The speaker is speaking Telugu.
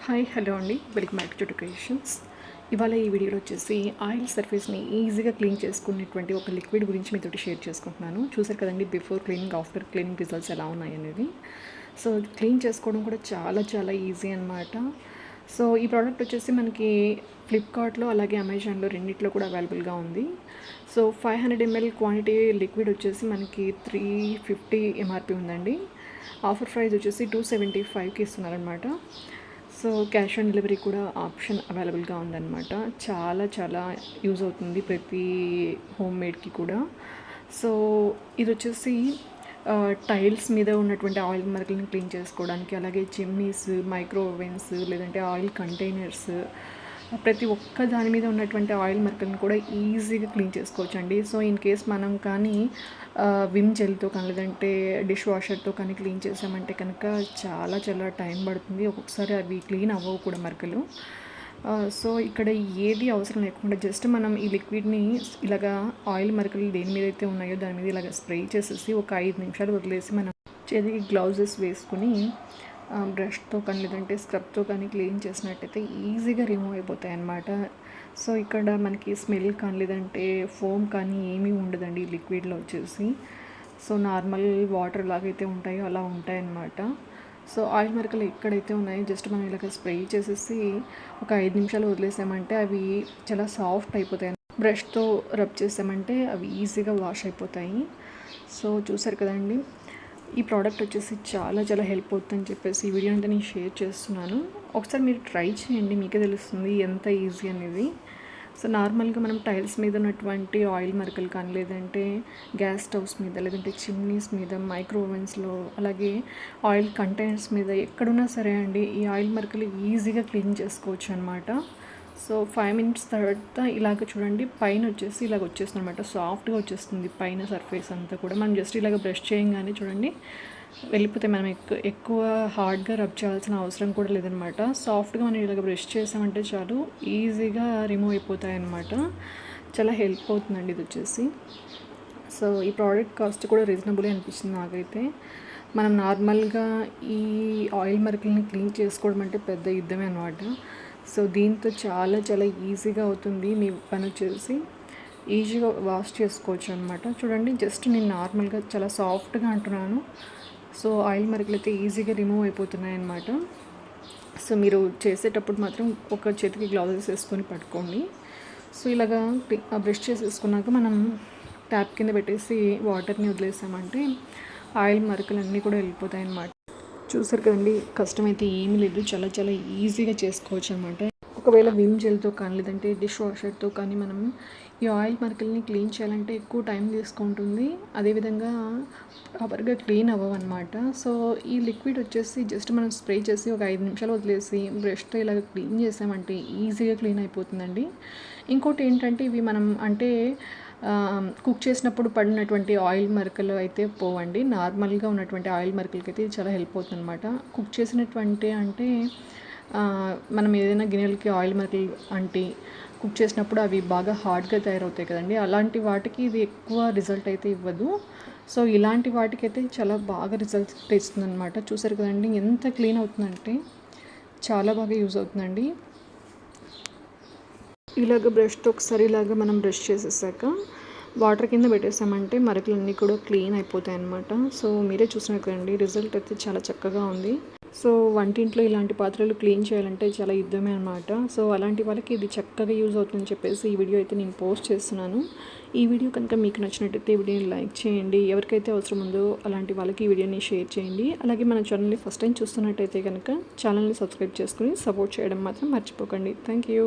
హాయ్ హలో అండి, వెల్కమ్ బ్యాక్ టు క్రియేషన్స్. ఇవాళ ఈ వీడియోలో వచ్చేసి ఆయిల్ సర్ఫేస్ని ఈజీగా క్లీన్ చేసుకునేటువంటి ఒక లిక్విడ్ గురించి మీతోటి షేర్ చేసుకుంటున్నాను. చూసారు కదండి, before cleaning after cleaning results ఎలా ఉన్నాయి అనేది. సో క్లీన్ చేసుకోవడం కూడా చాలా ఈజీ అనమాట. సో ఈ ప్రోడక్ట్ వచ్చేసి మనకి ఫ్లిప్కార్ట్లో అలాగే అమెజాన్లో రెండిట్లో కూడా అవైలబుల్గా ఉంది. సో 500 ml క్వాంటిటీ లిక్విడ్ వచ్చేసి మనకి 350 ఎంఆర్పి ఉందండి. ఆఫర్ ప్రైస్ వచ్చేసి 275కి ఇస్తున్నారనమాట. సో క్యాష్ ఆన్ డెలివరీ కూడా ఆప్షన్ అవైలబుల్గా ఉందన్నమాట. చాలా యూజ్ అవుతుంది ప్రతి హోమ్ మేడ్కి కూడా. సో ఇది వచ్చేసి టైల్స్ మీద ఉన్నటువంటి ఆయిల్ మరకలను క్లీన్ చేసుకోవడానికి, అలాగే చిమ్నీస్, మైక్రో ఓవెన్స్, లేదంటే ఆయిల్ కంటైనర్స్, ప్రతి ఒక్క దాని మీద ఉన్నటువంటి ఆయిల్ మరకలను కూడా ఈజీగా క్లీన్ చేసుకోవచ్చు అండి. సో ఇన్ కేస్ మనం కానీ విమ్ జెల్తో కానీ లేదంటే డిష్ వాషర్తో కానీ క్లీన్ చేసామంటే కనుక చాలా టైం పడుతుంది. ఒక్కొక్కసారి అవి క్లీన్ అవ్వవు కూడా మరకలు. సో ఇక్కడ ఏది అవసరం లేకుండా జస్ట్ మనం ఈ లిక్విడ్ని ఇలాగా ఆయిల్ మరకలు దేని మీద అయితే ఉన్నాయో దాని మీద ఇలాగ స్ప్రే చేసేసి ఒక 5 నిమిషాలు వదిలేసి మనం చేతికి గ్లౌజెస్ వేసుకుని బ్రష్తో కానీ లేదంటే స్క్రబ్తో కానీ క్లీన్ చేసినట్టయితే ఈజీగా రిమూవ్ అయిపోతాయి అన్నమాట. సో ఇక్కడ మనకి స్మెల్ కానీ లేదంటే ఫోమ్ కానీ ఏమీ ఉండదండి ఈ లిక్విడ్లో వచ్చేసి. సో నార్మల్ వాటర్ లాగైతే ఉంటాయో అలా ఉంటాయన్నమాట. సో ఆయిల్ మరకలు ఎక్కడైతే ఉన్నాయో జస్ట్ మనం ఇలాగ స్ప్రే చేసేసి ఒక 5 నిమిషాలు వదిలేసామంటే అవి చాలా సాఫ్ట్ అయిపోతాయి. బ్రష్తో రబ్ చేసామంటే అవి ఈజీగా వాష్ అయిపోతాయి. సో చూసారు కదండి, ఈ ప్రోడక్ట్ వచ్చేసి చాలా హెల్ప్ అవుతుందని చెప్పేసి ఈ వీడియో అంతా నేను షేర్ చేస్తున్నాను. ఒకసారి మీరు ట్రై చేయండి, మీకే తెలుస్తుంది ఎంత ఈజీ అనేది. సో నార్మల్గా మనం టైల్స్ మీద ఉన్నటువంటి ఆయిల్ మరకలు కానీ లేదంటే గ్యాస్ స్టవ్స్ మీద లేదంటే చిమ్నీస్ మీద, మైక్రో ఓవెన్స్లో, అలాగే ఆయిల్ కంటైనర్స్ మీద ఎక్కడున్నా సరే అండి ఈ ఆయిల్ మరకలు ఈజీగా క్లీన్ చేసుకోవచ్చు అనమాట. సో 5 మినిట్స్ తర్వాత ఇలాగ చూడండి, పైన వచ్చేసి ఇలాగ వచ్చేస్తుంది అనమాట. సాఫ్ట్గా వచ్చేస్తుంది పైన సర్ఫేస్ అంతా కూడా. మనం జస్ట్ ఇలాగ బ్రష్ చేయగానే చూడండి వెళ్ళిపోతే మనం ఎక్కువ హార్డ్గా రబ్ చేయాల్సిన అవసరం కూడా లేదనమాట. సాఫ్ట్గా మనం ఇలాగ బ్రష్ చేసామంటే చాలు ఈజీగా రిమూవ్ అయిపోతాయి అన్నమాట. చాలా హెల్ప్ అవుతుందండి ఇది వచ్చేసి. సో ఈ ప్రోడక్ట్ కాస్ట్ కూడా రీజనబుల్ అనిపిస్తుంది నాకైతే. మనం నార్మల్గా ఈ ఆయిల్ మరకల్ని క్లీన్ చేసుకోవడం అంటే పెద్ద యుద్ధమే అనమాట. సో దీంతో చాలా ఈజీగా అవుతుంది మీ పని వచ్చేసి. ఈజీగా వాష్ చేసుకోవచ్చు అనమాట. చూడండి జస్ట్ నేను నార్మల్గా చాలా సాఫ్ట్గా అంటున్నాను. సో ఆయిల్ మరకలు అయితే ఈజీగా రిమూవ్ అయిపోతున్నాయి అన్నమాట. సో మీరు చేసేటప్పుడు మాత్రం ఒక చేతికి గ్లౌజెస్ వేసుకొని పట్టుకోండి. సో ఇలాగా బ్రష్ చేసేసుకున్నాక మనం ట్యాప్ కింద పెట్టేసి వాటర్ని వదిలేసామంటే ఆయిల్ మరకలు అన్నీ కూడా వెళ్ళిపోతాయి అన్నమాట. చూసారు కదండి, కష్టమైతే ఏమీ లేదు, చాలా ఈజీగా చేసుకోవచ్చు అనమాట. ఒకవేళ విమ్ జెల్తో కానీ లేదంటే డిష్ వాషర్తో కానీ మనం ఈ ఆయిల్ మరకల్ని క్లీన్ చేయాలంటే ఎక్కువ టైం తీసుకుంటుంది, అదేవిధంగా ప్రాపర్గా క్లీన్ అవ్వవన్నమాట. సో ఈ లిక్విడ్ వచ్చేసి జస్ట్ మనం స్ప్రే చేసి ఒక 5 నిమిషాలు వదిలేసి బ్రష్తో ఇలాగ క్లీన్ చేసామంటే ఈజీగా క్లీన్ అయిపోతుందండి. ఇంకోటి ఏంటంటే ఇవి మనం అంటే కుక్ చేసినప్పుడు పడినటువంటి ఆయిల్ మరకలు అయితే పోవండి. నార్మల్గా ఉన్నటువంటి ఆయిల్ మరకలకి అయితే చాలా హెల్ప్ అవుతుంది అనమాట. కుక్ చేసినటువంటి అంటే మనం ఏదైనా గిన్నెలకి ఆయిల్ మరకలు అంటే కుక్ చేసినప్పుడు అవి బాగా హార్డ్గా తయారవుతాయి కదండి, అలాంటి వాటికి ఇది ఎక్కువ రిజల్ట్ అయితే ఇవ్వదు. సో ఇలాంటి వాటికైతే చాలా బాగా రిజల్ట్ ఇస్తుంది అనమాట. చూసారు కదండి ఎంత క్లీన్ అవుతుందంటే చాలా బాగా యూజ్ అవుతుందండి. ఇలాగ బ్రష్తో ఒకసారి ఇలాగ మనం బ్రష్ చేసేసాక వాటర్ కింద పెట్టేసామంటే మరకలన్నీ కూడా క్లీన్ అయిపోతాయి అన్నమాట. సో మీరే చూసినారు కదండి, రిజల్ట్ అయితే చాలా చక్కగా ఉంది. సో వంటింట్లో ఇలాంటి పాత్రలు క్లీన్ చేయాలంటే చాలా యుద్ధమే అనమాట. సో అలాంటి వాళ్ళకి ఇది చక్కగా యూజ్ అవుతుందని చెప్పేసి ఈ వీడియో అయితే నేను పోస్ట్ చేస్తున్నాను. ఈ వీడియో కనుక మీకు నచ్చినట్టయితే ఈ వీడియోని లైక్ చేయండి. ఎవరికైతే అవసరం ఉందో అలాంటి వాళ్ళకి ఈ వీడియోని షేర్ చేయండి. అలాగే మన ఛానల్ని ఫస్ట్ టైం చూస్తున్నట్టయితే కనుక ఛానల్ని సబ్స్క్రైబ్ చేసుకుని సపోర్ట్ చేయడం మాత్రం మర్చిపోకండి. Thank you.